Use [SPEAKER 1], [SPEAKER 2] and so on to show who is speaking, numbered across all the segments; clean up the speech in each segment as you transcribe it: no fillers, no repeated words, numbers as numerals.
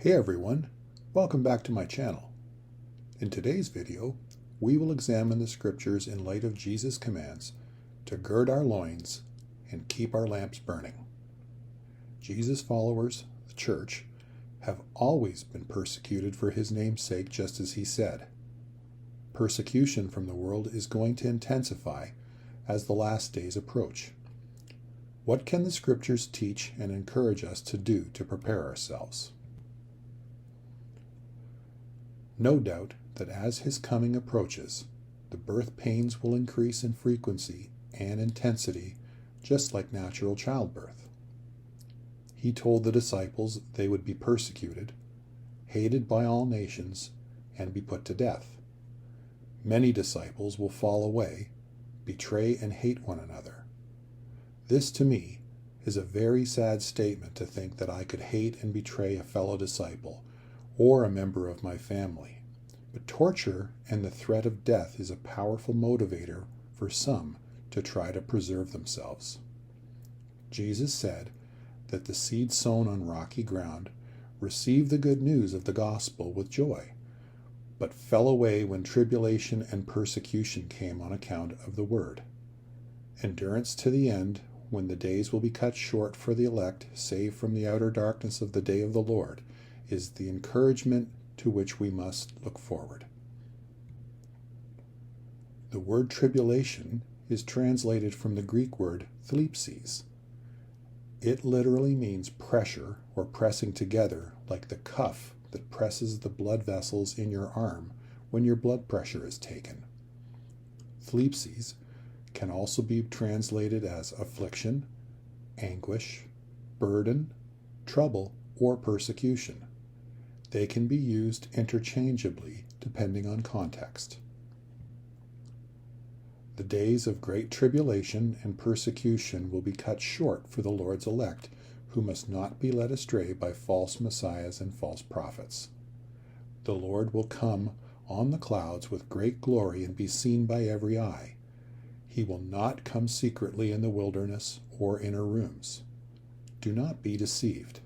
[SPEAKER 1] Hey everyone, welcome back to my channel. In today's video, we will examine the scriptures in light of Jesus' commands to gird our loins and keep our lamps burning. Jesus' followers, the church, have always been persecuted for his name's sake, just as he said. Persecution from the world is going to intensify as the last days approach. What can the scriptures teach and encourage us to do to prepare ourselves? No doubt that as his coming approaches, the birth pains will increase in frequency and intensity, just like natural childbirth. He told the disciples they would be persecuted, hated by all nations, and be put to death. Many disciples will fall away, betray and hate one another. This, to me, is a very sad statement, to think that I could hate and betray a fellow disciple or a member of my family. But torture and the threat of death is a powerful motivator for some to try to preserve themselves. Jesus said that the seed sown on rocky ground received the good news of the gospel with joy, but fell away when tribulation and persecution came on account of the word. Endurance to the end, when the days will be cut short for the elect, saved from the outer darkness of the day of the Lord, is the encouragement to which we must look forward. The word tribulation is translated from the Greek word thlipsis. It literally means pressure or pressing together, like the cuff that presses the blood vessels in your arm when your blood pressure is taken. Thlipsis can also be translated as affliction, anguish, burden, trouble, or persecution. They can be used interchangeably depending on context. The days of great tribulation and persecution will be cut short for the Lord's elect, who must not be led astray by false messiahs and false prophets. The Lord will come on the clouds with great glory and be seen by every eye. He will not come secretly in the wilderness or inner rooms. Do not be deceived.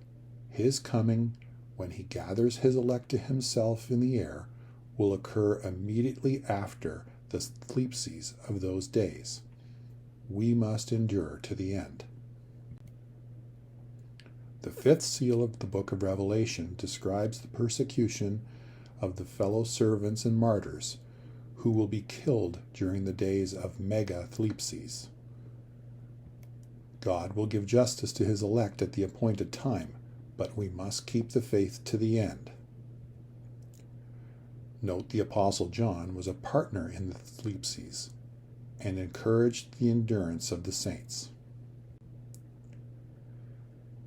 [SPEAKER 1] His coming, when he gathers his elect to himself in the air, will occur immediately after the thlipsis of those days. We must endure to the end. The fifth seal of the book of Revelation describes the persecution of the fellow servants and martyrs who will be killed during the days of mega thlipsis. God will give justice to his elect at the appointed time, but we must keep the faith to the end. Note the Apostle John was a partner in the thlipsis and encouraged the endurance of the saints.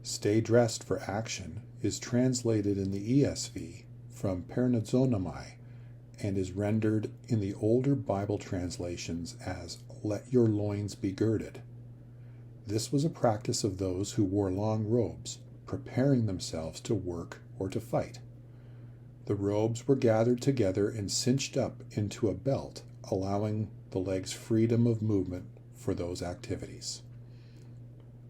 [SPEAKER 1] Stay dressed for action is translated in the ESV from pernazonamai and is rendered in the older Bible translations as let your loins be girded. This was a practice of those who wore long robes, preparing themselves to work or to fight. The robes were gathered together and cinched up into a belt, allowing the legs freedom of movement for those activities.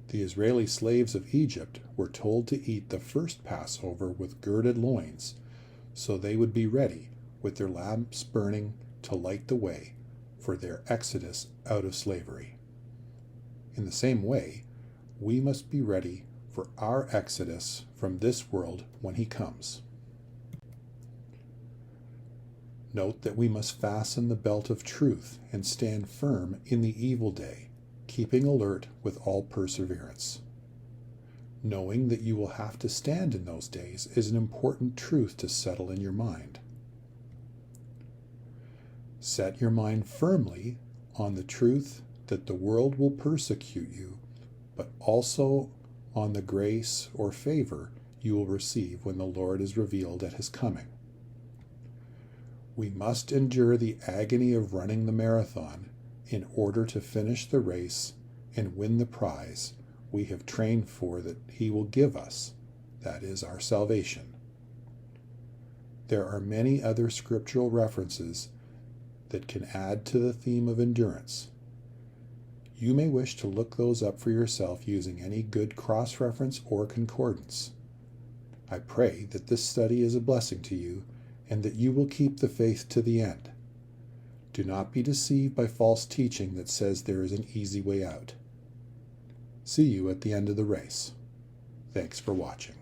[SPEAKER 1] The Israeli slaves of Egypt were told to eat the first Passover with girded loins, so they would be ready, with their lamps burning, to light the way for their exodus out of slavery. In the same way, we must be ready for our exodus from this world when he comes. Note that we must fasten the belt of truth and stand firm in the evil day, keeping alert with all perseverance. Knowing that you will have to stand in those days is an important truth to settle in your mind. Set your mind firmly on the truth that the world will persecute you, but also on the grace or favor you will receive when the Lord is revealed at his coming. We must endure the agony of running the marathon in order to finish the race and win the prize we have trained for that he will give us, that is, our salvation. There are many other scriptural references that can add to the theme of endurance. You may wish to look those up for yourself using any good cross-reference or concordance. I pray that this study is a blessing to you and that you will keep the faith to the end. Do not be deceived by false teaching that says there is an easy way out. See you at the end of the race. Thanks for watching.